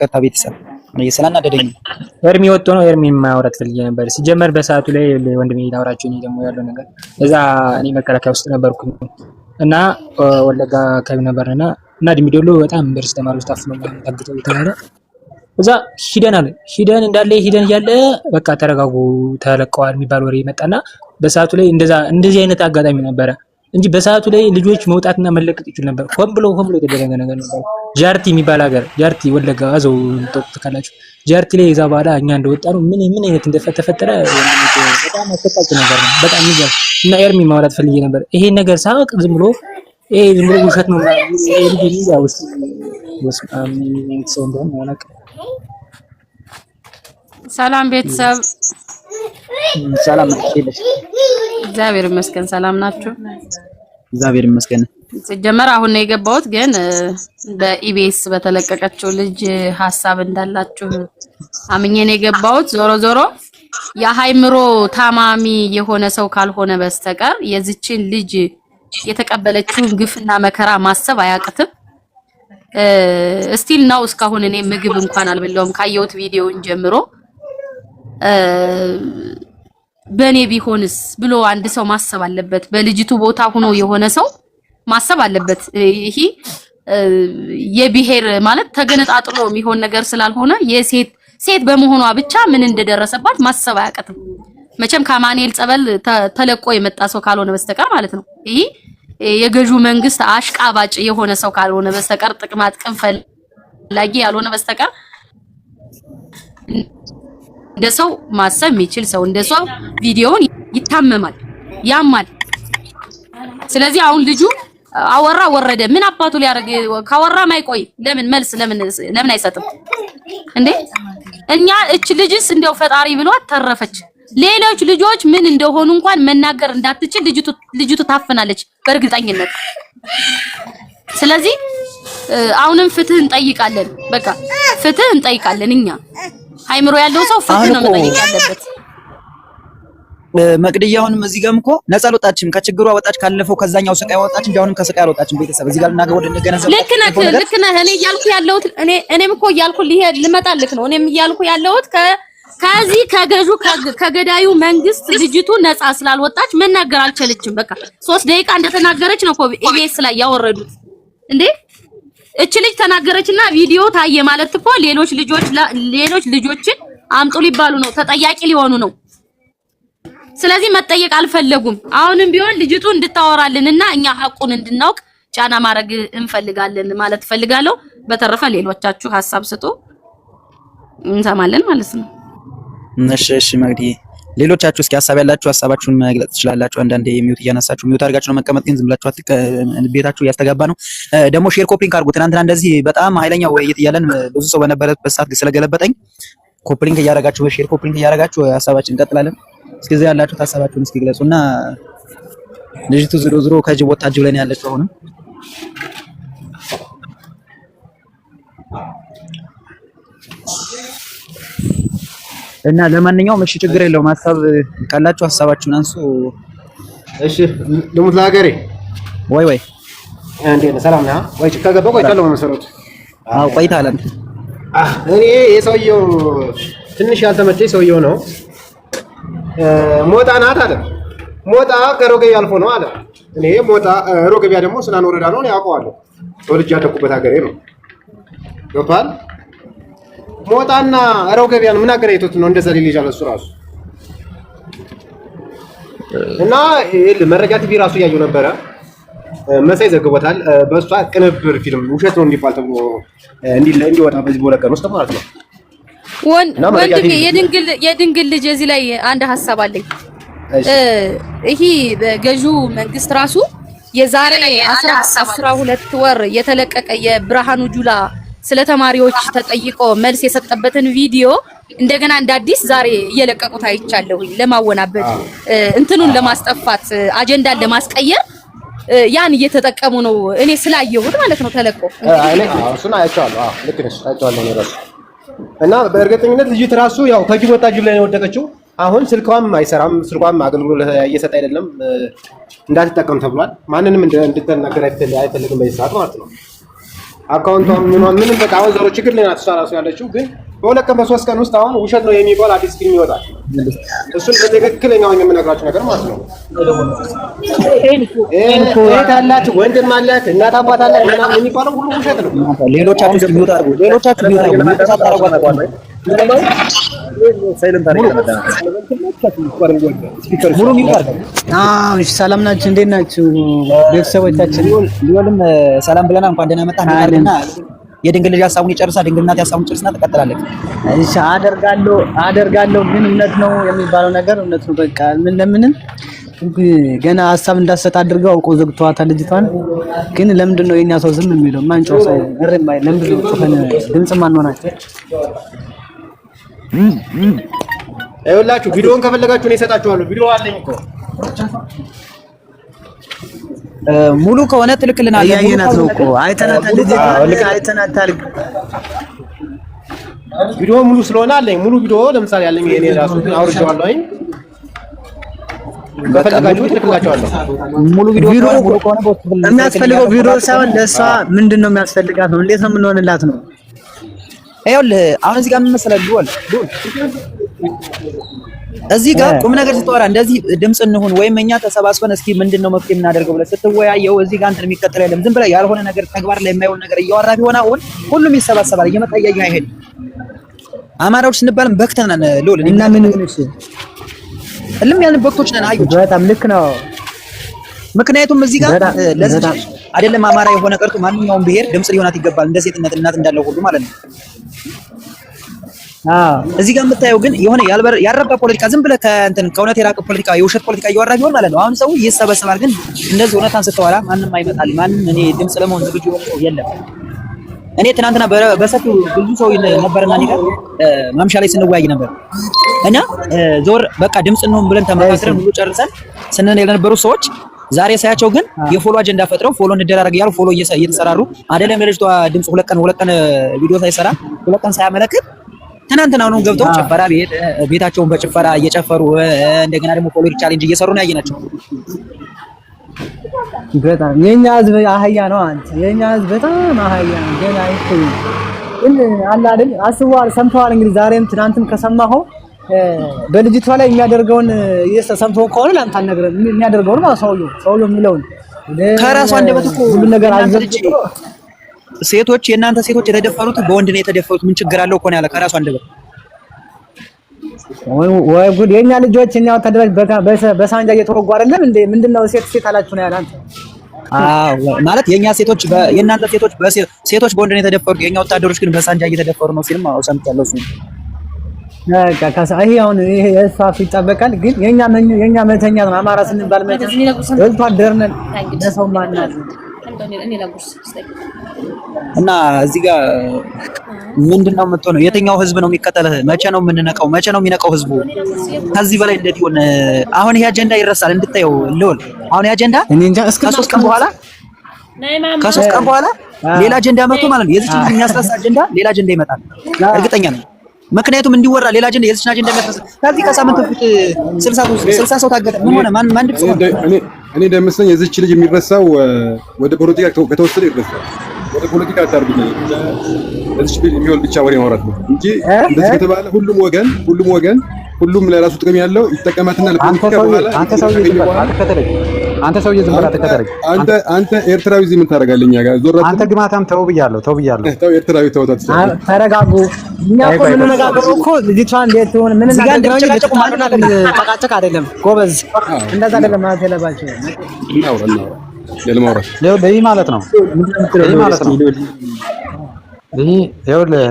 ይቅርታ ቤተሰብ ስላናደደኝ ኤርሚ ወጥቶ ነው። ኤርሚ ማውራት ፈልጌ ነበር ሲጀመር በሰዓቱ ላይ ወንድሜ ላውራችሁ እኔ ደግሞ ያለው ነገር እዛ እኔ መከላከያ ውስጥ ነበርኩኝ እና ወለጋ አካባቢ ነበርና እና ዲሚዶሎ በጣም በርስ ተማሪዎች ታፍነው ታግተው ተባለ። እዛ ሂደን እንዳለ ሂደን እያለ በቃ ተረጋጉ ተለቀዋል የሚባል ወሬ መጣና በሰዓቱ ላይ እንደዚህ አይነት አጋጣሚ ነበረ እንጂ በሰዓቱ ላይ ልጆች መውጣትና መለቀቅ ይችላል ነበር። ሆን ብሎ የተደረገ ነገር ነበር። ጃርቲ የሚባል ሀገር ጃርቲ ወለጋ አዘው ተወጥተካላችሁ ጃርቲ ላይ እዛ በኋላ እኛ እንደወጣ ነው ምን አይነት እንደተፈጠረ በጣም አስፈላጊ ነገር ነው። በጣም ይገርም እና ኤርሚ ማውራት ፈልጌ ነበር። ይሄን ነገር ሳውቅ ዝም ብሎ ውሸት ነው ሰው እንደሆነ ያላቅ። ሰላም ቤተሰብ ሰላም ነሽ? እግዚአብሔር ይመስገን ሰላም ናችሁ? እግዚአብሔር ይመስገን። ሲጀመር አሁን ነው የገባሁት፣ ግን በኢቢኤስ በተለቀቀችው ልጅ ሐሳብ እንዳላችሁ አምኜ ነው የገባሁት። ዞሮ የሃይምሮ ታማሚ የሆነ ሰው ካልሆነ በስተቀር የዚችን ልጅ የተቀበለችውን ግፍና መከራ ማሰብ አያቅትም። ስቲል ነው እስካሁን እኔ ምግብ እንኳን አልበላውም ካየሁት ቪዲዮን ጀምሮ። በኔ ቢሆንስ ብሎ አንድ ሰው ማሰብ አለበት። በልጅቱ ቦታ ሆኖ የሆነ ሰው ማሰብ አለበት። ይሄ የብሔር ማለት ተገነጣጥሎ የሚሆን ነገር ስላልሆነ ሴት በመሆኗ ብቻ ምን እንደደረሰባት ማሰብ አያቅትም። መቼም ከማኑኤል ጸበል ተለቆ የመጣ ሰው ካልሆነ በስተቀር ማለት ነው። ይሄ የገዢው መንግስት አሽቃባጭ የሆነ ሰው ካልሆነ በስተቀር ጥቅም ፈላጊ ያልሆነ በስተቀር እንደሰው ማሰብ የሚችል ሰው እንደሰው ቪዲዮውን ይታመማል፣ ያማል። ስለዚህ አሁን ልጁ አወራ ወረደ ምን አባቱ ሊያደርግ ካወራ ማይቆይ ለምን አይሰጥም እንዴ? እኛ እች ልጅስ እንደው ፈጣሪ ብሏት ተረፈች። ሌሎች ልጆች ምን እንደሆኑ እንኳን መናገር እንዳትችል ልጅቱ ታፍናለች በእርግጠኝነት። ስለዚህ አሁንም ፍትህ እንጠይቃለን። በቃ ፍትህ እንጠይቃለን። እኛ ሃይምሮ ያለው ሰው ፍትህ ነው መጠየቅ ያለበት። መቅደያውንም እዚህ ጋርም እኮ ነፃ አልወጣችም፣ ከችግሯ ወጣች፣ ካለፈው ከዛኛው ስቃይ ወጣች እንጂ አሁንም ከስቃይ አልወጣችም። ቤተሰብ እዚህ ጋር ልናገር ወደ እንደገነዘብ ልክ ነህ። እኔ እያልኩ ያለሁት እኔም እኮ እያልኩ ልመጣልክ ነው። እኔም እያልኩ ያለሁት ከዚህ ከገዳዩ መንግስት ልጅቱ ነፃ ስላልወጣች መናገር አልቻለችም። በቃ 3 ደቂቃ እንደተናገረች ነው እኮ ኢቢኤስ ላይ ያወረዱት እንዴ። እች ልጅ ተናገረችና ቪዲዮ ታየ ማለት እኮ ሌሎች ልጆችን አምጡ ሊባሉ ነው፣ ተጠያቂ ሊሆኑ ነው። ስለዚህ መጠየቅ አልፈለጉም። አሁንም ቢሆን ልጅቱ እንድታወራልንና እኛ ሐቁን እንድናውቅ ጫና ማድረግ እንፈልጋለን ማለት ፈልጋለሁ። በተረፈ ሌሎቻችሁ ሐሳብ ስጡ እንሰማለን ማለት ነው። እሺ መግዲ ሌሎቻችሁ እስኪ ሐሳብ ያላችሁ ሐሳባችሁን መግለጽ ትችላላችሁ። አንዳንዴ ሚውት እያነሳችሁ ሚውት አድርጋችሁ ነው መቀመጥ፣ ግን ዝም ብላችሁ ቤታችሁ እያስተጋባ ነው። ደግሞ ሼር ኮፒንግ አድርጉ። ትናንትና እንደዚህ በጣም ኃይለኛ ውይይት እያለን ብዙ ሰው በነበረበት ሰዓት ስለገለበጠኝ ኮፒንግ እያደረጋችሁ በሼር ኮፒንግ እያደረጋችሁ ሐሳባችን እንቀጥላለን። እስኪ እዚህ ያላችሁ ሐሳባችሁን እስኪ ግለጹና ልጅቱ ዝሮ ከጅብ ወጣ ጅብ ላይ ነው ያለችው አሁንም እና ለማንኛውም እሺ ችግር የለውም። ሐሳብ ካላችሁ ሐሳባችሁን አንሱ። እሺ ልሙት ለሀገሬ ወይ እንዴ ሰላም ነህ ወይ? ጭካ ገባሁ ቆይቻለሁ መሰረቱ። አዎ ቆይተሃል አንተ። እኔ የሰውየው ትንሽ ያልተመቸኝ ሰውየው ነው። ሞጣ ናት አለ። ሞጣ ከሮገቢያ አልፎ ነው አለ። እኔ ሞጣ ሮገቢያ ደግሞ ስናን ወረዳ ነው ያውቀዋለሁ። ተወልጄ ያደኩበት ሀገሬ ነው። ገብቶሃል? ሞጣና ሮገቢያን ምን አገናኝቶት ነው እንደዛ ሊል ይችላል እሱ ራሱ። እና መረጃ ቲቪ ራሱ እያየሁ ነበረ። መሳይ ዘግቦታል። በእሷ ቅንብር ፊልም ውሸት ነው እንዲባል ተብሎ እንዲወጣ በዚህ በሁለት ቀን ውስጥ ማለት ነው። ወንድሜ የድንግል ልጅ እዚህ ላይ አንድ ሐሳብ አለኝ። ይሄ በገዢው መንግስት ራሱ የዛሬ 12 ወር የተለቀቀ የብርሃኑ ጁላ ስለ ተማሪዎች ተጠይቆ መልስ የሰጠበትን ቪዲዮ እንደገና እንደ አዲስ ዛሬ እየለቀቁት አይቻለሁ። ለማወናበድ እንትኑን ለማስጠፋት አጀንዳን ለማስቀየር ያን እየተጠቀሙ ነው። እኔ ስላየሁት ማለት ነው ተለቆ እሱን አይቻለሁ። ልክ ነሽ፣ አይቻለሁ ነው ራሱ። እና በእርግጠኝነት ልጅት ራሱ ያው ከጅብ ወጣ ጅብ ላይ ነው የወደቀችው። አሁን ስልኳም አይሰራም፣ ስልኳም አገልግሎት እየሰጠ አይደለም፣ እንዳትጠቀም ተብሏል። ማንንም እንድትናገር አይፈልግም በዚህ ሰዓት ማለት ነው። አካውንቷም ምንም በቃ አሁን ዞሮ ችግር ላይ ናት እሷ እራሱ ያለችው። ግን በሁለት ቀን በሶስት ቀን ውስጥ አሁን ውሸት ነው የሚባል አዲስ ፊልም ይወጣል። እሱን በትክክለኛው የምነግራችሁ ነገር ማለት ነው። እህት አላት፣ ወንድም አላት፣ እናት አባት አላት ምናምን የሚባለው ሁሉ ውሸት ነው። ሌሎቻችሁ ሚውት አድርጉ። ሰላም ናችሁ? እንዴት ናችሁ ቤተሰቦቻችን? ሊወልም ሰላም ብለና እንኳን ደህና መጣህ እናርግና የድንግል ልጅ ሀሳቡን ይጨርሳ ድንግል እናት ሀሳቡን ጨርስና ትቀጥላለች። እሺ አደርጋለሁ ግን እውነት ነው የሚባለው ነገር እውነት ነው። በቃ ምን ለምንም ገና ሀሳብ እንዳሰጥ አድርገው አውቀው ዘግቷታል ልጅቷን። ግን ለምንድን ነው የኛ ሰው ዝም የሚለው? ማንጮህ ሰው እርም ባይ ለምንድን ነው ጽፈን ድምጽ ማን ሆናችሁ? ይኸውላችሁ ቪዲዮውን ከፈለጋችሁ እኔ እሰጣችኋለሁ። ቪዲዮ አለኝ እኮ ሙሉ ከሆነ ትልክልናል። ያየናት ነው እኮ አይተናታል። ልጅ አይተናታል። ቪዲዮ ሙሉ ስለሆነ አለኝ። ሙሉ ቪዲዮ ለምሳሌ አለኝ። እኔ ራሱ አውርጄዋለሁ። አይ ከፈለጋችሁ ትልክላችኋለሁ። ሙሉ ቪዲዮ ከሆነ የሚያስፈልገው ቪዲዮ ሳይሆን ለእሷ ምንድን ነው የሚያስፈልጋት ነው? እንዴት ነው የምንሆንላት ነው? ይኸውልህ አሁን እዚህ ጋር ምን መሰለህ ዱል እዚህ ጋር ቁም ነገር ስትወራ እንደዚህ ድምጽ እንሁን ወይም እኛ ተሰባስበን እስኪ ምንድነው መፍትሄ የምናደርገው ብለህ ስትወያየው እዚህ ጋር እንትን የሚከተለው የለም። ዝም ብለህ ያልሆነ ነገር ተግባር ላይ የማይሆን ነገር እያወራ ቢሆን አሁን ሁሉም ይሰባሰባል። እየመጣ እያየህ አይሄድም። አማራዎች ስንባልም በክተናን ሉል እና ምን እሺ እልም ያልን በክቶች ነን። አዩ በጣም ልክ ነው። ምክንያቱም እዚህ ጋር ለዚህ አይደለም አማራ የሆነ ቀርቶ ማንኛውም ብሔር ድምጽ ሊሆናት ይገባል። እንደ ሴትነት እናት እንዳለው ሁሉ ማለት ነው። እዚህ ጋር የምታየው ግን የሆነ ያልረባ ፖለቲካ ዝም ብለህ ከእውነት የራቀ ፖለቲካ የውሸት ፖለቲካ እያወራ ቢሆን ማለት ነው አሁን ሰው ይሰበሰባል። ግን እንደዚህ እውነታን ስትወራ ማንም አይመጣል። ማንም እኔ ድምጽ ለመሆን ዝግጁ የለም። እኔ ትናንትና በሰፊው ብዙ ሰው ነበርና እኔ ጋር ማምሻ ላይ ስንወያይ ነበር እና ዞር በቃ ድምጽ እንሆን ብለን ተመካክረን ሁሉ ጨርሰን ስንል የነበሩ ሰዎች ዛሬ ሳያቸው ግን የፎሎ አጀንዳ ፈጥረው ፎሎ እንደራረግ ያሉ ፎሎ እየተሰራሩ አይደለም ለልጅቷ ድምጽ ሁለት ቀን ቪዲዮ ሳይሰራ ሁለት ቀን ሳያመለክት ትናንትና ነው ገብተው ጭፈራ ቤታቸውን በጭፈራ እየጨፈሩ እንደገና ደግሞ ፖለቲካ ቻሌንጅ እየሰሩ ነው ያየናቸው። በጣም የኛ ህዝብ አህያ ነው። አንተ የኛ ህዝብ በጣም አህያ ነው። ገና አይተኝ ግን አለ አይደል አስዋል ሰምተዋል። እንግዲህ ዛሬም ትናንትም ከሰማኸው በልጅቷ ላይ የሚያደርገውን ሰምተው ከሆነ ላንተ አልነግርም። የሚያደርገውን ማለት ሰውየው የሚለውን ከራሱ አንደበት እኮ ሁሉ ነገር አዘልጭ ሴቶች የእናንተ ሴቶች የተደፈሩት በወንድ ነው የተደፈሩት። ምን ችግር አለው እኮ ነው ያለ ከራሱ አንደበት። ወይ ጉድ! የኛ ልጆች እኛ ወታደሮች በሳንጃ እየተወጉ አይደለም እንዴ? ምንድነው ሴት አላችሁ ነው ያለ አንተ? አዎ ማለት የኛ ሴቶች የእናንተ ሴቶች በወንድ ነው የተደፈሩት፣ የኛ ወታደሮች ግን በሳንጃ እየተደፈሩ ነው ሲልም ሰምቻለሁ። እሱ ይሄ አሁን ይሄ የእሳት ይጠበቃል። ግን የኛ መተኛ ነው። አማራ ስንባል መተኛ ወታደር ነን። ለሰው ማናዝ እና እዚህ ጋር ምንድነው የምትሆነው? የትኛው ህዝብ ነው የሚከተልህ? መቼ ነው የምንነቀው? መቼ ነው የሚነቀው ህዝቡ? ከዚህ በላይ እንዴት ይሆን? አሁን ይሄ አጀንዳ ይረሳል እንድታየው ልውል። አሁን ይሄ አጀንዳ ከሶስት ቀን በኋላ ሌላ አጀንዳ መጥቶ ማለት ነው የዚህን የሚያስረሳ አጀንዳ ሌላ አጀንዳ ይመጣል። እርግጠኛ ነኝ። ምክንያቱም እንዲወራ ሌላ አጀንዳ የዚህን አጀንዳ የሚያስረሳ ከዚህ ከሳምንት በፊት 60 ሰው ታገተ። ምን ሆነ? ማን ድምጽ ሆነ? እኔ እንደምስለኝ የዚህች ልጅ የሚረሳው ወደ ፖለቲካ ከተወሰደ ይረሳል። ወደ ፖለቲካ አታርጉኝ። እዚች የሚሆን ብቻ ወሬ ማውራት ነው እንጂ እንደዚህ ከተባለ ሁሉም ለራሱ ጥቅም ያለው ይጠቀማትና ለፖለቲካ በኋላ አንተ ሰውዬ ዝም ብላ ተከተለኝ። አንተ ኤርትራዊ እዚህ ምን ታደርጋለህ? እኛ ጋር ዞር አንተ ግማታም ተው ብያለሁ። ተው ኤርትራዊ ተው። ተረጋጉ። እኛ እኮ የምንነጋገረው እኮ ልጅቷን እንዴት ሆነ ምን ተቃጨቅ አይደለም ጎበዝ፣ እንደዛ አይደለም ማለት የለባቸው። ይሄ ማለት ነው ይሄ ይኸውልህ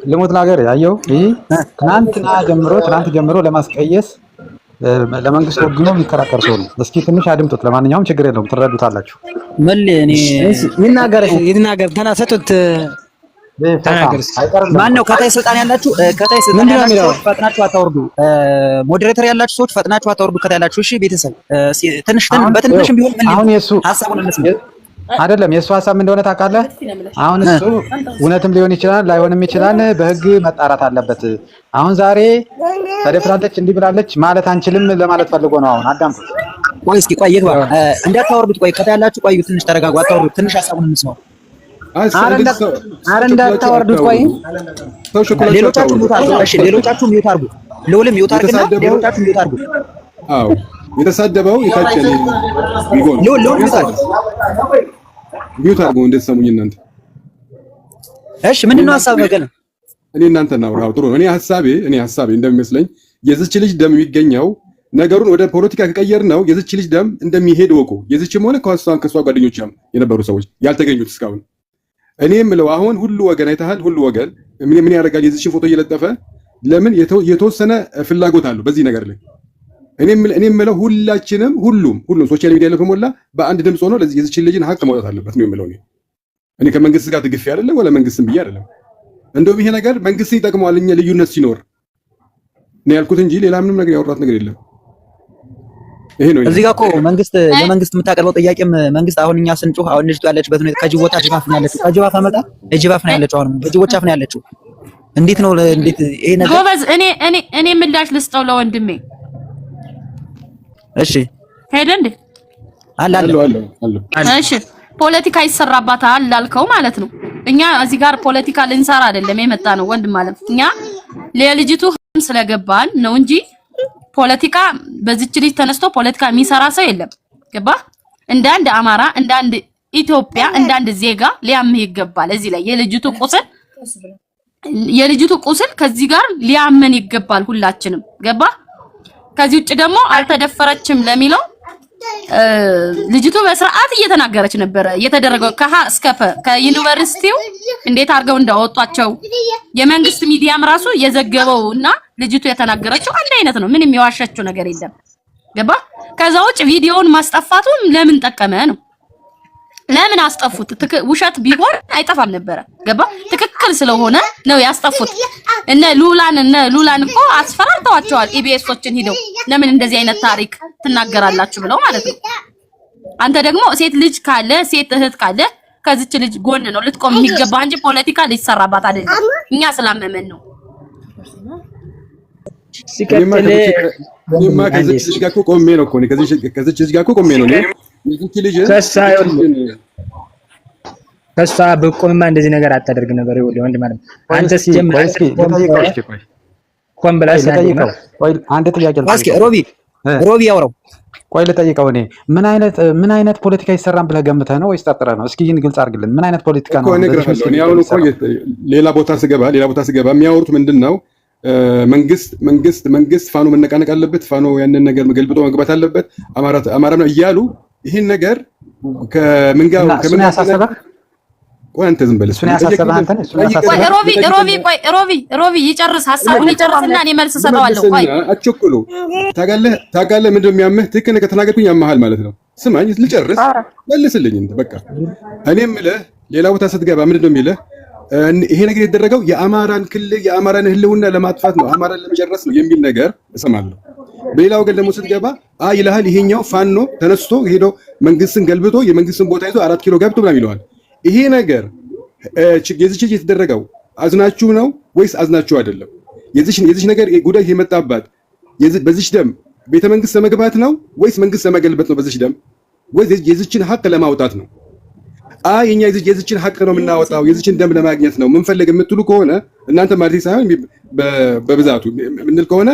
ልሙት ነገር ያየው ይሄ ትናንት ጀምሮ ለማስቀየስ ለመንግስት ወግኖ የሚከራከር ሰው ነው። እስኪ ትንሽ አድምጡት። ለማንኛውም ችግር የለውም ትረዱታላችሁ። ይናገር ተናሰጡት። ማን ነው ከታይ ስልጣን ያላችሁ? ከታይ ስልጣን ያላችሁ ፈጥናችሁ አታወርዱ። ሞዴሬተር ያላችሁ ሰዎች ፈጥናችሁ አታወርዱ። ከታይ ያላችሁ እሺ፣ ቤተሰብ በትንሽም ቢሆን ምን አሁን የሱ ሀሳቡን እንስማ። አይደለም የሱ ሀሳብ ምን እንደሆነ ታውቃለህ? አሁን እሱ እውነትም ሊሆን ይችላል ላይሆንም ይችላል። በህግ መጣራት አለበት። አሁን ዛሬ ተደፍራለች እንዲህ ብላለች ማለት አንችልም ለማለት ፈልጎ ነው። አሁን አዳምጡ። ቆይ እስኪ ቆይ ይግባ እንዳታወርዱት። ቆይ ከታይ ያላችሁ ቆዩ፣ ትንሽ ተረጋጉ፣ አታወርዱት። ትንሽ ሀሳቡን እንስማው። አረ እንዳታወርዱት። ቆይ ሌሎቻችሁ ሚውት አድርጉ። እሺ ሌሎቻችሁ ሚውት አድርጉ። ለሁሉም ሚውት አድርጉና ሌሎቻችሁ ሚውት አድርጉ። አዎ የተሳደበው የታጨለ ቢሆን ሚውት አድርጉ እንድትሰሙኝ እናንተ። እሺ ምንድነው ሐሳብ ነገር? እኔ እናንተ እናውራው ጥሩ ነው። እኔ ሐሳቤ እንደሚመስለኝ የዚች ልጅ ደም የሚገኘው ነገሩን ወደ ፖለቲካ ከቀየር ነው የዚች ልጅ ደም እንደሚሄድ ወቁ። የዚችም ሆነ ከሷ ጓደኞቿም የነበሩ ሰዎች ያልተገኙት እስካሁን። እኔ የምለው አሁን ሁሉ ወገን አይተሃል፣ ሁሉ ወገን ምን ያደርጋል? የዚችን ፎቶ እየለጠፈ ለምን የተወሰነ ፍላጎት አለው በዚህ ነገር ላይ። እኔ የምለው ሁላችንም ሁሉም ሶሻል ሚዲያ ላይ ከሞላ በአንድ ድምፅ ሆኖ የዚችን ልጅን ሀቅ መውጣት አለበት ነው የምለው። እኔ ከመንግስት ጋር ትግፍ አይደለም ወላ መንግስትን ብዬ አይደለም። እንደውም ይሄ ነገር መንግስትን ይጠቅመዋል እኛ ልዩነት ሲኖር ነው ያልኩት እንጂ ሌላ ምንም ነገር ያወራት ነገር የለም። ይሄ ነው እዚህ ጋር እኮ መንግስት ለመንግስት የምታቀርበው ጥያቄም መንግስት አሁን እኛ ስንጮህ አሁን ልጅቱ ያለችበት ሁኔታ ከጅቦታ ጅባፍ ነው ያለችው። ከጅባፍ አመጣ ጅባፍ ነው ያለችው። አሁን በጅቦች አፍ ነው ያለችው። እንዴት ነው ይሄ ነገር? ጎበዝ እኔ ምላሽ ልስጠው ለወንድሜ። እሺ ሄደ እንዴ? አለ። እሺ ፖለቲካ ይሰራባታል ላልከው ማለት ነው። እኛ እዚህ ጋር ፖለቲካ ልንሰራ አይደለም የመጣ ነው ወንድም ማለት እኛ ለልጅቱ ስለገባን ነው እንጂ ፖለቲካ በዚች ልጅ ተነስቶ ፖለቲካ የሚሰራ ሰው የለም። ገባ? እንደ አንድ አማራ፣ እንደ አንድ ኢትዮጵያ፣ እንደ አንድ ዜጋ ሊያምህ ይገባል። እዚህ ላይ የልጅቱ ቁስል ከዚህ ጋር ሊያመን ይገባል ሁላችንም። ገባ? ከዚህ ውጭ ደግሞ አልተደፈረችም ለሚለው ልጅቱ በስርዓት እየተናገረች ነበር። የተደረገው ከሀ እስከ ፐ ከዩኒቨርሲቲው እንዴት አድርገው እንዳወጧቸው የመንግስት ሚዲያም ራሱ የዘገበውና ልጅቱ የተናገረችው አንድ አይነት ነው። ምንም የዋሸችው ነገር የለም። ገባ? ከዛ ውጭ ቪዲዮውን ማስጠፋቱ ለምን ጠቀመ ነው? ለምን አስጠፉት? ውሸት ቢሆን አይጠፋም ነበረ። ገባ? ትክክል ስለሆነ ነው ያስጠፉት። እነ ሉላን እኮ አስፈራርተዋቸዋል። ኢቢኤሶችን ሂደው ለምን እንደዚህ አይነት ታሪክ ትናገራላችሁ ብለው ማለት ነው። አንተ ደግሞ ሴት ልጅ ካለ ሴት እህት ካለ ከዚች ልጅ ጎን ነው ልትቆም የሚገባ እንጂ ፖለቲካ ሊሰራባት አይደለም። እኛ ስላመመን ነው። እኔማ ከዚች ልጅ ጋር እኮ ቆሜ ነው እኮ ከዚች ልጅ ጋር እኮ ቆሜ ነው የዚች ልጅ ከሷ በቆምማ እንደዚህ ነገር አታደርግ ነበር። ይኸውልህ ወንድ ማለት አንተ ሲጀምር ቆም ብላሽ ልጠይቀው። ቆይ አንድ ጥያቄ እስኪ ሮቢ ያወራው። ቆይ ልጠይቀው። እኔ ምን አይነት ፖለቲካ ይሰራን ብለህ ገምተህ ነው ወይስ ጠርጥረህ ነው? እስኪ ይህን ግልጽ አድርግልን። ምን አይነት ፖለቲካ ነው? እኔ አሁን እኮ ሌላ ቦታ ስገባ የሚያወሩት ምንድን ነው? መንግስት ፋኖ መነቃነቅ አለበት፣ ፋኖ ያንን ነገር ገልብጦ መግባት አለበት፣ አማራ ነው እያሉ ይህን ነገር ከምን ያሳሰበህ? ቆይ አንተ ዝም በል። እሱን ያሳሰበህ አንተ ነህ። ሮቢ ይጨርስ፣ ሐሳቡን ይጨርስና እኔ መልስ ሰጠዋለሁ። ቆይ አትቸኩሉ። ታውቃለህ ምንድን ነው የሚያምህ? ትክክል ከተናገርኩኝ ያመሃል ማለት ነው። ስማኝ ልጨርስ፣ መልስልኝ። በቃ እኔ የምልህ ሌላ ቦታ ስትገባ ምንድን ነው የሚልህ? ይሄ ነገር የተደረገው የአማራን ክልል የአማራን ህልውና ለማጥፋት ነው፣ አማራን ለመጨረስ ነው የሚል ነገር እሰማለሁ። በሌላ ወገን ደግሞ ስትገባ ይልሃል ይሄኛው ፋኖ ተነስቶ ሄዶ መንግስትን ገልብጦ የመንግስትን ቦታ ይዞ 4 ኪሎ ገብቶ ምናምን ይለዋል። ይሄ ነገር የዚች የተደረገው አዝናችሁ ነው ወይስ አዝናችሁ አይደለም? የዚች ነገር ጉዳይ የመጣባት በዚች ደም ቤተ መንግስት ለመግባት ነው ወይስ መንግስት ለመገልበጥ ነው? በዚች ደም ወይስ የዚችን ሀቅ ለማውጣት ነው? የኛ የዚችን ሀቅ ነው የምናወጣው የዚችን ደም ለማግኘት ነው የምንፈልግ የምትሉ ከሆነ እናንተ ማለት ሳይሆን በብዛቱ ምንል ከሆነ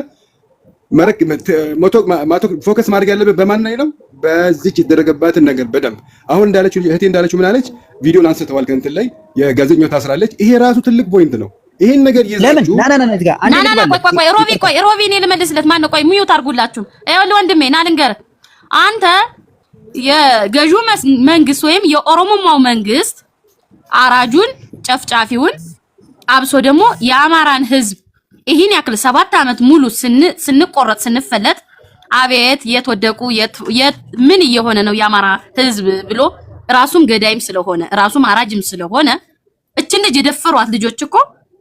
ፎከስ ማድረግ ያለበት በማን ላይ ነው? በዚች የተደረገባትን ነገር በደንብ አሁን እንዳለችው እህቴ እንዳለችው ምን አለች? ቪዲዮን አንስተዋል ከእንትን ላይ የጋዜጠኛው ታስራለች። ይሄ ራሱ ትልቅ ፖይንት ነው። ይሄን ነገር ይዛችሁ ሮቢ እኔ ልመልስለት። ማን ነው? ቆይ ሚዩት አድርጉላችሁ። ይኸውልህ ወንድሜ ና ልንገርህ። አንተ የገዢው መንግስት ወይም የኦሮሞማው መንግስት አራጁን ጨፍጫፊውን አብሶ ደግሞ የአማራን ህዝብ ይሄን ያክል 7 ዓመት ሙሉ ስንቆረጥ ስንፈለጥ አቤት የተወደቁ ምን እየሆነ ነው የአማራ ህዝብ ብሎ ራሱም ገዳይም ስለሆነ ራሱም አራጅም ስለሆነ እችን ልጅ የደፈሯት ልጆች እኮ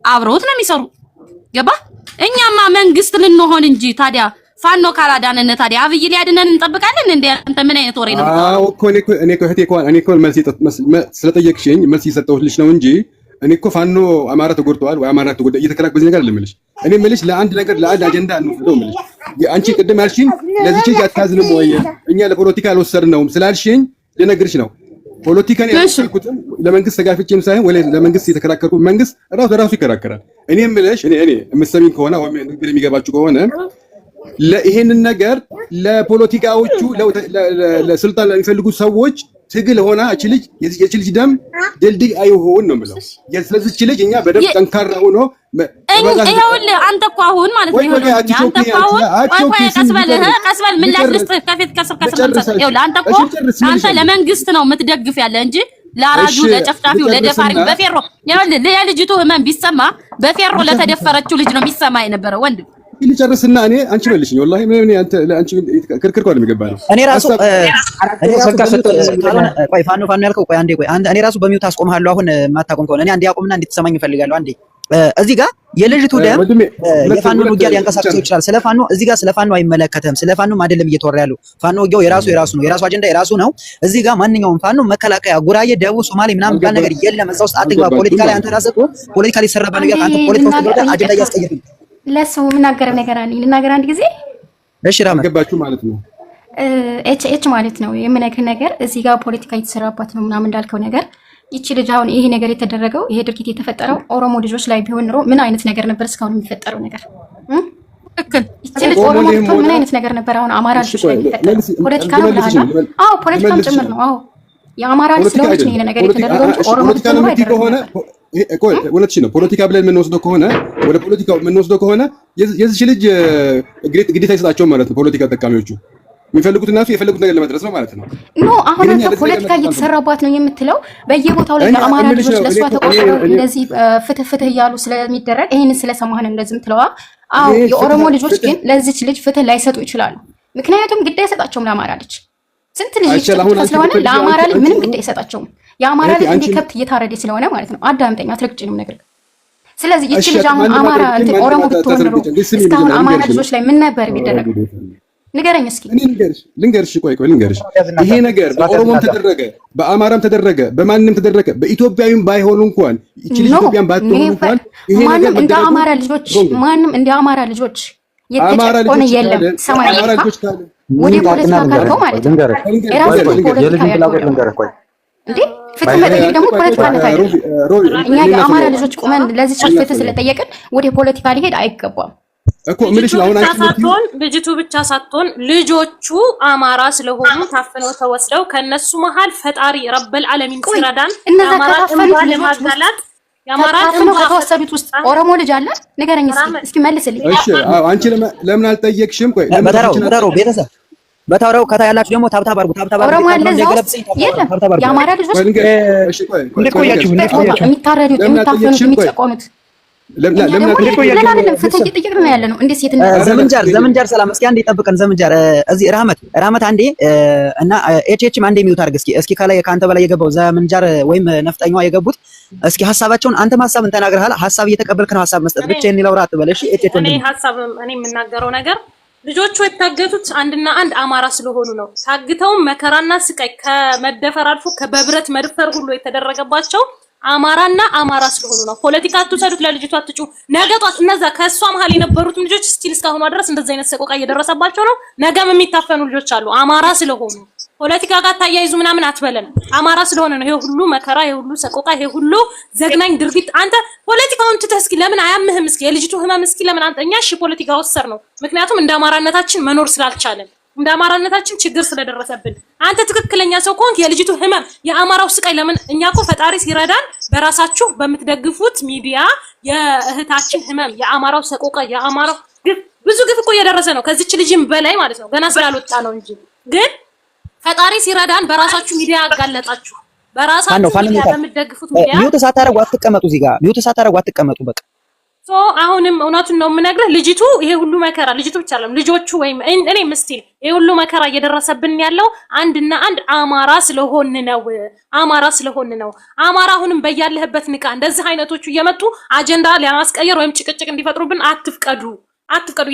አብረውት ነው የሚሰሩ። ገባ? እኛማ መንግስት ልንሆን እንጂ ታዲያ ፋኖ ካላዳነን ታዲያ አብይ ሊያድነን እንጠብቃለን እንዴ? አንተ ምን አይነት ወሬ ነው? እኔ እኮ ስለጠየቅሽኝ መልስ እየሰጠሁልሽ ነው እንጂ እኔ እኮ ፋኖ አማራ ተጎድተዋል ወይ አማራ ተጎዳ እየተከራከረ በዚህ ነገር አይደለም። እኔ የምልሽ ለአንድ ነገር ለአንድ አጀንዳ ነው የምልሽ። አንቺ ቅድም ያልሽኝ ለዚህ ልጅ አታዝንም ወይ እኛ ለፖለቲካ አልወሰድነውም ስላልሽኝ ልነግርሽ ነው። ፖለቲካን ያልኩትም ለመንግስት ተጋፍቼም ሳይሆን ወይ ለመንግስት የተከራከርኩ መንግስት ራሱ ይከራከራል። እኔ የምልሽ እኔ የምትሰሚኝ ከሆነ ወይ ንግግር የሚገባችሁ ከሆነ ይሄንን ነገር ለፖለቲካዎቹ ለስልጣን ለሚፈልጉ ሰዎች ትግል ሆና እቺ ልጅ ደም ድልድይ አይሆን ነው የምለው። ስለዚህ እቺ ልጅ እኛ በደም ጠንካራ ሆኖ ይኸውልህ አንተ እኮ አሁን ማለት ነው አንተ እኮ አሁን ወይ ቀስበል ምን ላድርግህ ከፊት ከስር ይኸውልህ አንተ እኮ አንተ ለመንግስት ነው የምትደግፍ ያለ እንጂ ለአራጁ ለጨፍጫፊው ለደፋሪው በፌሮ ይኸውልህ ለልጅቱ ህመም ቢሰማ በፌሮ ለተደፈረችው ልጅ ነው የሚሰማ የነበረው ወንድም ልጨርስና እኔ አንቺ መልሽኝ። ወላሂ ምን አንተ ለአንቺ ክርክር ነው የሚገባው። እኔ ራሱ ቆይ ፋኖ ያልከው ቆይ አንዴ እኔ ራሱ በሚውት አስቆምሃለሁ። አሁን ማታቆም ከሆነ እኔ አንዴ አቆምና እንድትሰማኝ እፈልጋለሁ። አንዴ እዚህ ጋር የልጅቱ ደም የፋኖን ውጊያ ሊያንቀሳቅሰው ይችላል። ስለ ፋኖ እዚህ ጋር ስለ ፋኖ አይመለከተም። ስለ ፋኖም አይደለም እየተወራ ያለው። ፋኖ ውጊያው የራሱ ነው። የራሱ አጀንዳ የራሱ ነው። እዚህ ጋር ማንኛውም ፋኖ መከላከያ፣ ጉራዬ፣ ደቡብ፣ ሶማሌ ምናምን ባል ነገር የለም። እዛ ውስጥ አትግባ። ፖለቲካ ላይ አንተ ራስህ ፖለቲካ ሊሰራባ ነገር አንተ ፖለቲካ ውስጥ ገብተህ አጀንዳ እያስቀየርክ ለሱ ምናገር ነገር አለኝ ልናገር አንድ ጊዜ እሺ ራማ ገባችሁ ማለት ነው ኤች ማለት ነው የምነግርህ ነገር እዚህ ጋር ፖለቲካ እየተሰራባት ነው ምናምን እንዳልከው ነገር ይቺ ልጅ አሁን ይሄ ነገር የተደረገው ይሄ ድርጊት የተፈጠረው ኦሮሞ ልጆች ላይ ቢሆን ኖሮ ምን አይነት ነገር ነበር እስካሁን የሚፈጠረው ነገር ትክክል ይቺ ልጅ ኦሮሞ ልትሆን ምን አይነት ነገር ነበር አሁን አማራ ልጆች ላይ የሚፈጠረው ፖለቲካ ነው ብለሃል አዎ ፖለቲካም ጭምር ነው አዎ የአማራ ልጅ ስለሆነች ነው ይሄ ነገር የተደረገው ኦሮሞ ልትሆን ሆነ ወለትሽ ነው ፖለቲካ ብለን የምንወስደው ከሆነ ወደ ፖለቲካው የምንወስደው ከሆነ የዚህ ልጅ ግዴታ ይሰጣቸው ማለት ነው። ፖለቲካ ተጠቃሚዎቹ የሚፈልጉት እና የፈለጉት ነገር ለመድረስ ነው ማለት ነው። ኖ አሁን አንተ ፖለቲካ እየተሰራባት ነው የምትለው በየቦታው ላይ የአማራ ልጆች ለሷ ተቆጥረው እንደዚህ ፍትህ እያሉ ስለሚደረግ ይሄንን ስለሰማህ ነው እንደዚህ የምትለዋ። አዎ የኦሮሞ ልጆች ግን ለዚች ልጅ ፍትህ ላይሰጡ ይችላሉ። ምክንያቱም ግድ አይሰጣቸውም ለአማራ ልጅ ስንት ልጅ ስለሆነ ለአማራ ልጅ ምንም ግድ አይሰጣቸውም። የአማራ ልጅ እንደ ከብት እየታረደ ስለሆነ ማለት ነው። አዳምጠኝ አትረግጭንም ነገር ስለዚህ ይቺ ልጅ አሁን አማራ እንትን ኦሮሞ ብትሆን ነው እስካሁን አማራ ልጆች ላይ ምን ነበር የሚደረገው? ንገረኝ እስኪ። ልንገርሽ ቆይ ልንገርሽ። ይሄ ነገር በኦሮሞም ተደረገ፣ በአማራም ተደረገ፣ በማንንም ተደረገ፣ በኢትዮጵያዊም ባይሆኑ እንኳን ይቺ ልጅ ኢትዮጵያን ባትሆኑ እንኳን ይሄ ነገር እንደ አማራ ልጆች ማንም እንደ አማራ ልጆች የተጨቆነ የለም። ሰማይ አማራ ልጆች ካለ ወደ ፖለቲካ ካልከው ማለት ነው የራሱ ፖለቲካ እንዴ ፍትህ መጠየቅ ደግሞ ፖለቲካ ነው። እኛ የአማራ ልጆች ቆመን ለዚህ ፍትህ ስለጠየቅን ወደ ፖለቲካ ሊሄድ አይገባም እኮ ምንሽ ነው። አሁን ሳትሆን ልጅቱ ብቻ ሳትሆን ልጆቹ አማራ ስለሆኑ ታፍነው ተወስደው ከነሱ መሃል ፈጣሪ ረበል ዓለሚን ሲራዳን አማራ ለማጋላት የአማራ ከተወሰዱት ውስጥ ኦሮሞ ልጅ አለ። ንገረኝ እስኪ መልስልኝ። እሺ አንቺ ለምን አልጠየቅሽም? ቆይ በተራው ቤተሰብ በታውራው ከታ ያላችሁ ደግሞ ታብታብ አድርጉ። ታብታብ አድርጉ። ኦሮሞ አለ እዛው የለም። የአማራ ልጆች እሺ ቆይ ቆያችሁ የሚታረዱት የሚታፈኑት የሚጨቆኑት ለምን አይደለም? ፍትህ እየጠየቅን ነው ያለነው። እንዴት ሴት ዘመንጃር ሰላም እስኪ አንዴ ጠብቀን። ዘመንጃር እዚህ ራህመት አንዴ እና ኤችኤችም አንዴ ሚውት አድርግ እስኪ ከላይ ካንተ በላይ የገባው ዘመንጃር ወይም ነፍጠኛዋ የገቡት እስኪ ሐሳባቸውን አንተም ሐሳብን ተናግረሃል። ሐሳብ እየተቀበልክ ነው ሐሳብ መስጠት ብቻ የኔ ላውራ አትበል እሺ። ኤችኤች እኔ የምናገረው ነገር ልጆቹ የታገቱት አንድና አንድ አማራ ስለሆኑ ነው። ታግተውም መከራና ስቃይ ከመደፈር አልፎ በብረት መድፈር ሁሉ የተደረገባቸው አማራና አማራ ስለሆኑ ነው። ፖለቲካ አትውሰዱት፣ ለልጅቷ አትጩ። ነገ ጧት እነዛ ከሷ መሀል የነበሩት ልጆች ስቲል እስካሁን ድረስ እንደዛ አይነት ሰቆቃ እየደረሰባቸው ነው። ነገም የሚታፈኑ ልጆች አሉ አማራ ስለሆኑ። ፖለቲካ ጋር ታያይዙ ምናምን አትበለን። አማራ ስለሆነ ነው ይሄ ሁሉ መከራ፣ ይሄ ሁሉ ሰቆቃ፣ ይሄ ሁሉ ዘግናኝ ድርጊት። አንተ ፖለቲካውን ትተህ እስኪ ለምን አያምህም? እስኪ የልጅቱ ህመም እስኪ ለምን አንተ እኛ እሺ ፖለቲካ ወሰር ነው። ምክንያቱም እንደ አማራነታችን መኖር ስላልቻለን እንደ አማራነታችን ችግር ስለደረሰብን። አንተ ትክክለኛ ሰው ከሆንክ የልጅቱ ህመም የአማራው ስቃይ ለምን እኛ እኮ ፈጣሪ ሲረዳን በራሳችሁ በምትደግፉት ሚዲያ የእህታችን ህመም የአማራው ሰቆቃ የአማራው ግፍ ብዙ ግፍ እኮ እየደረሰ ነው ከዚች ልጅም በላይ ማለት ነው። ገና ስላልወጣ ነው እንጂ ግን ፈጣሪ ሲረዳን በራሳችሁ ሚዲያ አጋለጣችሁ። በራሳችሁ ሚዲያ በምትደግፉት ሚዲያ ሚውት ሳታረጉ አትቀመጡ። እዚህ ጋር ሚውት ሳታረጉ አትቀመጡ። በቃ አሁንም እውነቱን ነው የምነግርህ። ልጅቱ ይሄ ሁሉ መከራ ልጅቱ ብቻ አይደለም ልጆቹ ወይም እኔ ምስቲል ይሄ ሁሉ መከራ እየደረሰብን ያለው አንድና አንድ አማራ ስለሆን ነው። አማራ ስለሆን ነው። አማራ አሁንም በያለህበት ንቃ። እንደዚህ አይነቶቹ እየመጡ አጀንዳ ሊያስቀየር ወይም ጭቅጭቅ እንዲፈጥሩብን አትፍቀዱ።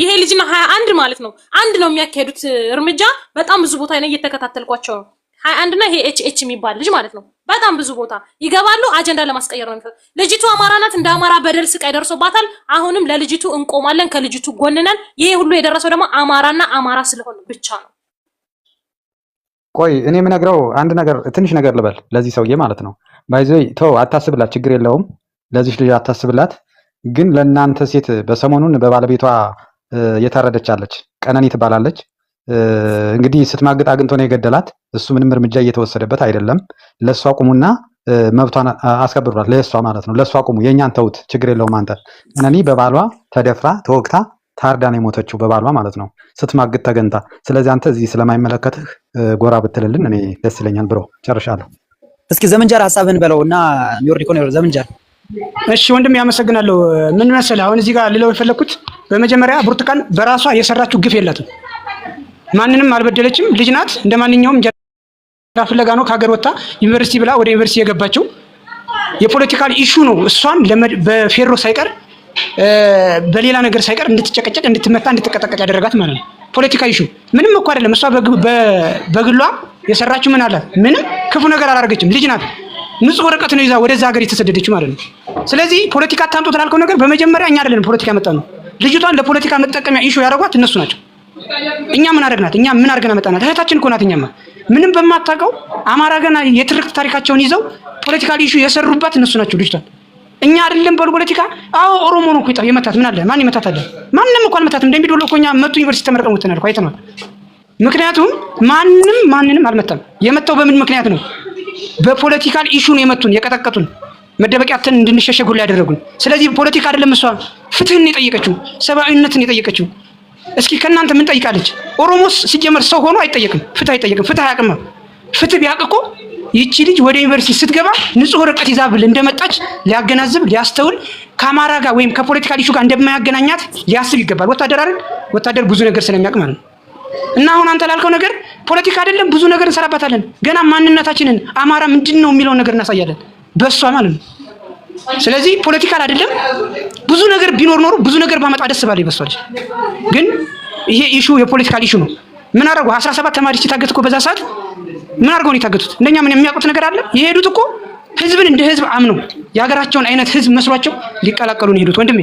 ይሄ ልጅና 21 ማለት ነው አንድ ነው የሚያካሄዱት እርምጃ። በጣም ብዙ ቦታ ላይ እየተከታተልኳቸው ነው። 21 እና ይሄ ኤችኤች የሚባል ልጅ ማለት ነው በጣም ብዙ ቦታ ይገባሉ። አጀንዳ ለማስቀየር ነው የሚፈልጉት። ልጅቱ አማራ ናት። እንደ አማራ በደል ስቃይ ደርሶባታል። አሁንም ለልጅቱ እንቆማለን፣ ከልጅቱ ጎን ነን። ይሄ ሁሉ የደረሰው ደግሞ አማራና አማራ ስለሆነ ብቻ ነው። ቆይ እኔ የምነግረው አንድ ነገር ትንሽ ነገር ልበል ለዚህ ሰውዬ ማለት ነው። ባይዘይ ተው አታስብላት፣ ችግር የለውም ለዚህ ልጅ አታስብላት። ግን ለእናንተ ሴት በሰሞኑን በባለቤቷ የታረደች አለች፣ ቀነኒ ትባላለች። እንግዲህ ስትማግጥ አግኝቶ ነው የገደላት። እሱ ምንም እርምጃ እየተወሰደበት አይደለም። ለእሷ ቁሙና መብቷን አስከብሯል። ለእሷ ማለት ነው። ለእሷ ቁሙ፣ የእኛን ተውት፣ ችግር የለውም። አንተ ቀነኒ በባሏ ተደፍራ ተወግታ ታርዳ ነው የሞተችው፣ በባሏ ማለት ነው፣ ስትማግጥ ተገንታ። ስለዚህ አንተ እዚህ ስለማይመለከትህ ጎራ ብትልልን እኔ ደስ ይለኛል። ብሮ ጨርሻለሁ። እስኪ ዘመንጃር ሀሳብህን በለውና የሚወርድ ከሆነ ዘመንጃር። እሺ ወንድም ያመሰግናለሁ። ምን መሰለህ አሁን እዚህ ጋር ልለው የፈለኩት በመጀመሪያ ብርቱካን በራሷ የሰራችው ግፍ የላትም። ማንንም አልበደለችም። ልጅ ናት። እንደማንኛውም እንጀራ ፍለጋ ነው ከሀገር ወጣ ዩኒቨርሲቲ ብላ ወደ ዩኒቨርሲቲ የገባችው። የፖለቲካል ኢሹ ነው እሷን በፌሮ ሳይቀር በሌላ ነገር ሳይቀር እንድትጨቀጨቅ፣ እንድትመታ፣ እንድትቀጠቀጥ ያደረጋት ማለት ነው። ፖለቲካል ኢሹ ምንም እኮ አይደለም። እሷ በግሏ የሰራችው ምን አላት? ምንም ክፉ ነገር አላደረገችም። ልጅ ናት። ንጹህ ወረቀት ነው ይዛ ወደዛ ሀገር የተሰደደችው ማለት ነው። ስለዚህ ፖለቲካ አታምጡ ተላልከው ነገር በመጀመሪያ እኛ አይደለም ፖለቲካ መጣ ነው። ልጅቷን ለፖለቲካ መጠቀሚያ ኢሹ ያደረጓት እነሱ ናቸው። እኛ ምን አደረግናት? እኛ ምን አድርገና መጣናት? እህታችን እኮ ናት። እኛማ ምንም በማታውቀው አማራ ገና የትርክት ታሪካቸውን ይዘው ፖለቲካል ኢሹ የሰሩባት እነሱ ናቸው ልጅቷን። እኛ አይደለም በፖለቲካ። አዎ ኦሮሞ ነው እኮ የመታት። ምን አለ? ማን ይመታት አለ? ማንንም እኮ አልመታትም። እንደሚዶሎ እኮ እኛ መቱ ዩኒቨርሲቲ ተመረቀው ተናል እኮ አይተናል። ምክንያቱም ማንንም አልመታም። የመታው በምን ምክንያት ነው? በፖለቲካል ኢሹ ነው የመቱን፣ የቀጠቀጡን፣ መደበቂያትን እንድንሸሸጉ ላይ ያደረጉን። ስለዚህ ፖለቲካ አይደለም። እሷ ፍትህን የጠየቀችው፣ ሰብአዊነትን የጠየቀችው። እስኪ ከእናንተ ምን ጠይቃለች? ኦሮሞስ ሲጀመር ሰው ሆኖ አይጠየቅም፣ ፍትህ አይጠየቅም። ፍትህ አያውቅም። ፍትህ ቢያውቅ እኮ ይቺ ልጅ ወደ ዩኒቨርሲቲ ስትገባ ንጹህ ወረቀት ይዛ ብል እንደመጣች ሊያገናዝብ፣ ሊያስተውል፣ ከአማራ ጋር ወይም ከፖለቲካል ኢሹ ጋር እንደማያገናኛት ሊያስብ ይገባል። ወታደር አይደል? ወታደር ብዙ ነገር ስለሚያውቅ ማለት ነው። እና አሁን አንተ ላልከው ነገር ፖለቲካ አይደለም፣ ብዙ ነገር እንሰራባታለን። ገና ማንነታችንን አማራ ምንድነው የሚለውን ነገር እናሳያለን በሷ ማለት ነው። ስለዚህ ፖለቲካል አይደለም። ብዙ ነገር ቢኖር ኖሮ ብዙ ነገር ባመጣ ደስ ባለኝ በሷ ልጅ። ግን ይሄ ኢሹ የፖለቲካል ኢሹ ነው። ምን አደረጉ? 17 ተማሪዎች ሲታገቱ እኮ በዛ ሰዓት ምን አድርገው ነው የታገቱት? እንደኛ ምን የሚያውቁት ነገር አለ? የሄዱት እኮ ህዝብን እንደ ህዝብ አምነው የሀገራቸውን አይነት ህዝብ መስሏቸው ሊቀላቀሉ ነው የሄዱት። ወንድሜ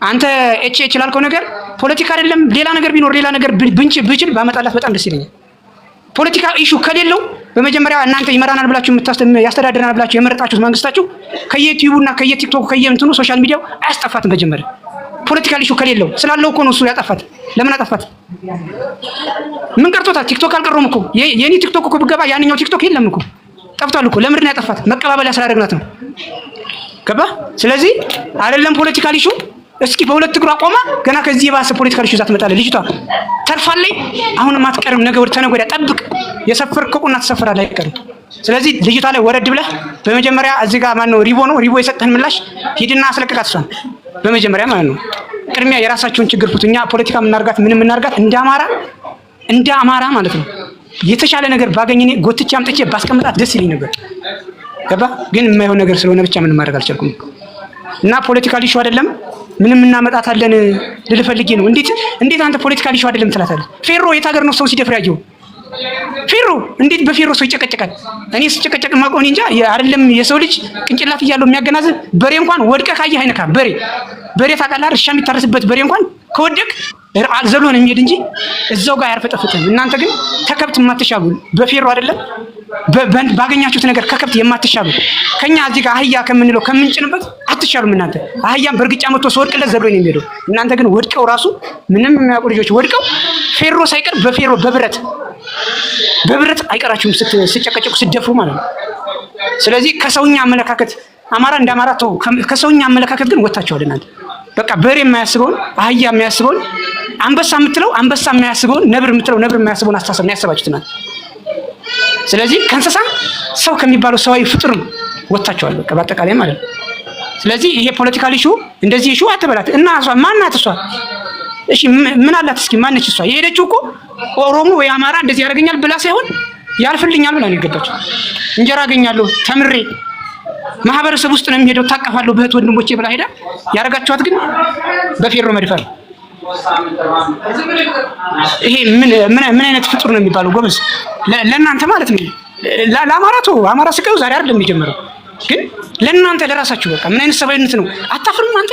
አንተ ኤች ላልከው ነገር ፖለቲካ አይደለም። ሌላ ነገር ቢኖር ሌላ ነገር ብችል ባመጣላት በጣም ደስ ይለኛል። ፖለቲካ ኢሹ ከሌለው በመጀመሪያ እናንተ ይመራናል ብላችሁ ያስተዳድረናል ብላችሁ የመረጣችሁት መንግስታችሁ ከየዩቲዩብና ከየቲክቶክ ከየእንትኑ ሶሻል ሚዲያው አያስጠፋትም። መጀመሪያ ፖለቲካል ኢሹ ከሌለው ስላለው እኮ ነው እሱ ያጠፋት። ለምን አጠፋት? ምን ቀርቶታል? ቲክቶክ አልቀረውም እኮ። የኔ ቲክቶክ እኮ ብገባ ያንኛው ቲክቶክ የለም እኮ፣ ጠፍቷል እኮ። ለምንድን ነው ያጠፋት? መቀባበል ስላደረግናት ነው። ገባ? ስለዚህ አይደለም ፖለቲካል ኢሹ። እስኪ በሁለት እግሯ ቆማ ገና ከዚህ የባሰ ፖለቲካል ኢሹ ይዛ ትመጣለች ልጅቷ። ተርፋለች። አሁንም አትቀርም። ነገ ወደ ተነገ ወዲያ ጠብቅ። የሰፈርከው ቁና ትሰፈራለህ፣ አይቀርም። ስለዚህ ልጅቷ ላይ ወረድ ብለህ በመጀመሪያ እዚህ ጋር ማን ነው ሪቦ የሰጠህን ምላሽ ሂድና አስለቅቃት እሷን በመጀመሪያ ማለት ነው። ቅድሚያ የራሳቸውን ችግር ፍቱ። እኛ ፖለቲካ የምናርጋት ምንም የምናርጋት እንደ አማራ ማለት ነው። የተሻለ ነገር ባገኝ እኔ ጎትቼ አምጥቼ ባስቀምጣት ደስ ይለኝ ነበር። ገባ? ግን የማይሆን ነገር ስለሆነ ብቻ ምንም ማድረግ አልቻልኩም። እና ፖለቲካል ኢሹ አይደለም ምንም እናመጣታለን ልል ፈልጌ ነው። እንዴት አንተ ፖለቲካል ኢሹ አይደለም ትላታለህ? ፌሮ የት ሀገር ነው ሰው ሲደፍር ያየው? ፌሮ እንዴት በፌሮ ሰው ይጨቀጨቃል? እኔ ስጨቀጨቅ ማቆን እንጃ። አይደለም የሰው ልጅ ቅንጭላት እያለው የሚያገናዝብ በሬ እንኳን ወድቀህ ካየህ አይነካም። በሬ ታውቃለህ፣ እርሻ የሚታረስበት በሬ እንኳን ከወደቅ ዘሎ ነው የሚሄድ እንጂ እዛው ጋር አያርፈጠፍጥም። እናንተ ግን ከከብት የማትሻሉ በፌሮ አይደለም ባገኛችሁት ነገር ከከብት የማትሻሉ ከኛ እዚህ ጋር አህያ ከምንለው ከምንጭንበት አትሻሉም። እናንተ አህያም በእርግጫ መጥቶ ሲወድቅለት ዘሎ ነው የሚሄደው። እናንተ ግን ወድቀው ራሱ ምንም የሚያውቁ ልጆች ወድቀው ፌሮ ሳይቀር በፌሮ በብረት አይቀራችሁም ስትጨቀጨቁ ስትደፍሩ ማለት ነው። ስለዚህ ከሰውኛ አመለካከት አማራ እንደ አማራ ተው። ከሰውኛ አመለካከት ግን ወጣችኋል እናንተ። በቃ በሬ የማያስበውን አህያ የማያስበውን አንበሳ የምትለው አንበሳ የማያስበውን ነብር የምትለው ነብር የማያስበውን አስተሳሰብ ነው ያሰባችሁት እናንተ። ስለዚህ ከእንስሳ ሰው ከሚባለው ሰዋዊ ፍጡር ወጣችኋል በቃ በአጠቃላይ ማለት ነው። ስለዚህ ይሄ ፖለቲካል ኢሹ እንደዚህ ኢሹ አትበላት እና እሷ ማናት? እሷ እሺ ምን አላት? እስኪ ማነች እሷ? የሄደችው እኮ ኦሮሞ ወይ አማራ እንደዚህ ያደርገኛል ብላ ሳይሆን ያልፍልኛል ብላ ነው የገባችው። እንጀራ አገኛለሁ ተምሬ ማህበረሰብ ውስጥ ነው የሚሄደው ታቀፋለሁ በእህት ወንድሞቼ ብላ ሄዳ ያረጋችኋት ግን በፌሮ መድፈር። ይሄ ምን አይነት ፍጡር ነው የሚባለው ጎበዝ? ለእናንተ ማለት ነው። አማራ ስቀው ዛሬ አይደለም የሚጀምረው፣ ግን ለእናንተ ለራሳችሁ በቃ ምን አይነት ሰብአዊነት ነው? አታፍርም አንተ?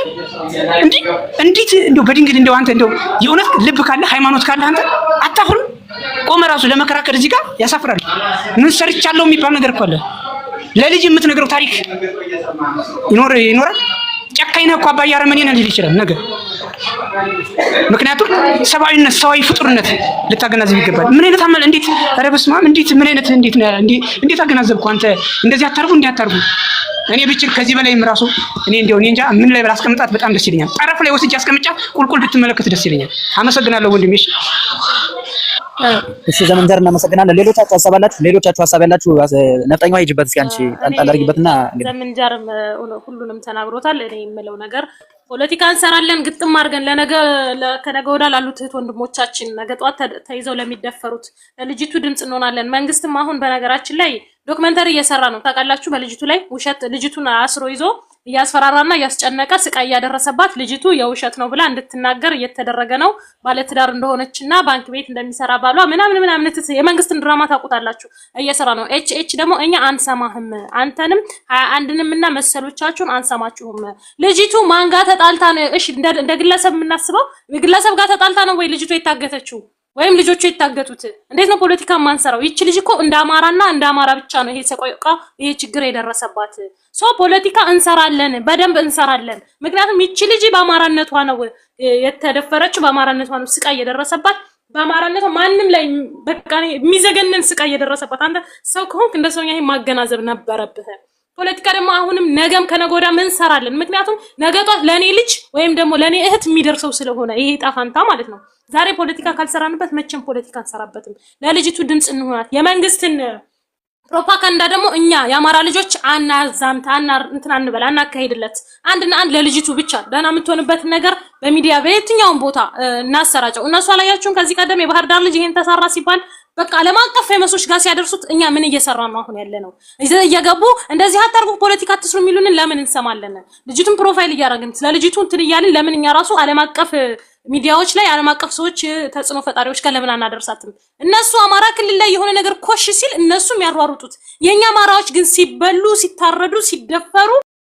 እንዴት እንደው በድንግል እንደው አንተ እንደው የእውነት ልብ ካለ ሃይማኖት ካለ አንተ አታፍርም? ቆመ ራሱ ለመከራከር እዚህ ጋር ያሳፍራል። ምን ሰርቻለሁ የሚባል ነገር እኮ አለ። ለልጅ የምትነግረው ታሪክ ይኖራል። ጨካኝ ነህ እኮ አባዬ አረመኔ ነህ ሊል ይችላል ነገር። ምክንያቱም ሰብአዊነት ሰዋዊ ፍጡርነት ልታገናዘብ ይገባል። ምን አይነት አመል እንዴት ኧረ በስመ አብ እንዴት ምን አይነት እንዴት አገናዘብኩ አንተ እንደዚህ አታርጉ እንዲያታርጉ እኔ ብችል ከዚህ በላይም ራሱ እኔ እንጃ ምን ላይ ባላስቀምጣት በጣም ደስ ይለኛል። ጠረፍ ላይ ወስጄ አስቀምጫት ቁልቁል ብትመለከት ደስ ይለኛል። አመሰግናለሁ ወንድሜ። እሺ ዘመንዘር እናመሰግናለን። ሌሎቻችሁ ሀሳብ ያላችሁ ነፍጠኛው ሂጅበት እስኪ አንቺ ጠንጣል አድርጊበትና ዘመንዘርም ሁሉንም ተናግሮታል። እኔ የምለው ነገር ፖለቲካ እንሰራለን ግጥም አድርገን ከነገ ወዲያ ላሉት እህት ወንድሞቻችን ነገ ጧት ተይዘው ለሚደፈሩት ለልጅቱ ድምጽ እንሆናለን። መንግስትም አሁን በነገራችን ላይ ዶክመንተሪ እየሰራ ነው ታውቃላችሁ። በልጅቱ ላይ ውሸት ልጅቱን አስሮ ይዞ እያስፈራራና እያስጨነቀ ስቃይ እያደረሰባት ልጅቱ የውሸት ነው ብላ እንድትናገር እየተደረገ ነው። ባለትዳር እንደሆነችና ባንክ ቤት እንደሚሰራ ባሏ ምናምን የመንግስትን ድራማ ታውቁታላችሁ እየሰራ ነው። ኤች ደግሞ እኛ አንሰማህም አንተንም 21ንም እና መሰሎቻችሁን አንሰማችሁም። ልጅቱ ማን ጋር ተጣልታ ነው? እሺ እንደ ግለሰብ የምናስበው ግለሰብ ጋር ተጣልታ ነው ወይ ልጅቱ የታገተችው ወይም ልጆቹ የታገቱት? እንዴት ነው ፖለቲካ ማንሰራው? ይቺ ልጅ እኮ እንደ አማራ ብቻ ነው ይሄ ሰቆቃ ይሄ ችግር የደረሰባት። ፖለቲካ እንሰራለን በደንብ እንሰራለን። ምክንያቱም ይቺ ልጅ በአማራነቷ ነው የተደፈረችው፣ በአማራነቷ ነው ስቃይ የደረሰባት፣ በአማራነቷ ማንም ላይ በቃ የሚዘገነን ስቃይ የደረሰባት። አንተ ሰው ከሆንክ እንደ ሰውኛ ይሄ ማገናዘብ ነበረብህ። ፖለቲካ ደግሞ አሁንም ነገም ከነገ ወዲያ ምን እንሰራለን? ምክንያቱም ነገ ጧት ለኔ ልጅ ወይም ደግሞ ለኔ እህት የሚደርሰው ስለሆነ ይሄ ጣፋንታ ማለት ነው። ዛሬ ፖለቲካ ካልሰራንበት መቼም ፖለቲካ እንሰራበትም። ለልጅቱ ድምጽ እንሆናት። የመንግስትን ፕሮፓጋንዳ ደግሞ እኛ የአማራ ልጆች አናካሄድለት። አንድና አንድ ለልጅቱ ብቻ ደህና የምትሆንበት ነገር በሚዲያ በየትኛውም ቦታ እናሰራጨው። እነሱ አላያችሁም? ከዚህ ቀደም የባህር ዳር ልጅ ይሄን ተሰራ ሲባል በቃ ዓለም አቀፍ ፌመሶች ጋር ሲያደርሱት እኛ ምን እየሰራ ነው አሁን ያለ ነው? እየገቡ እንደዚህ አታርጉ ፖለቲካ አትስሩ የሚሉንን ለምን እንሰማለን? ልጅቱን ፕሮፋይል እያደረግን ስለ ልጅቱ እንትን እያልን ለምን እኛ ራሱ ዓለም አቀፍ ሚዲያዎች ላይ ዓለም አቀፍ ሰዎች ተጽዕኖ ፈጣሪዎች ጋር ለምን አናደርሳትም? እነሱ አማራ ክልል ላይ የሆነ ነገር ኮሽ ሲል እነሱም ያሯሩጡት፣ የኛ አማራዎች ግን ሲበሉ ሲታረዱ ሲደፈሩ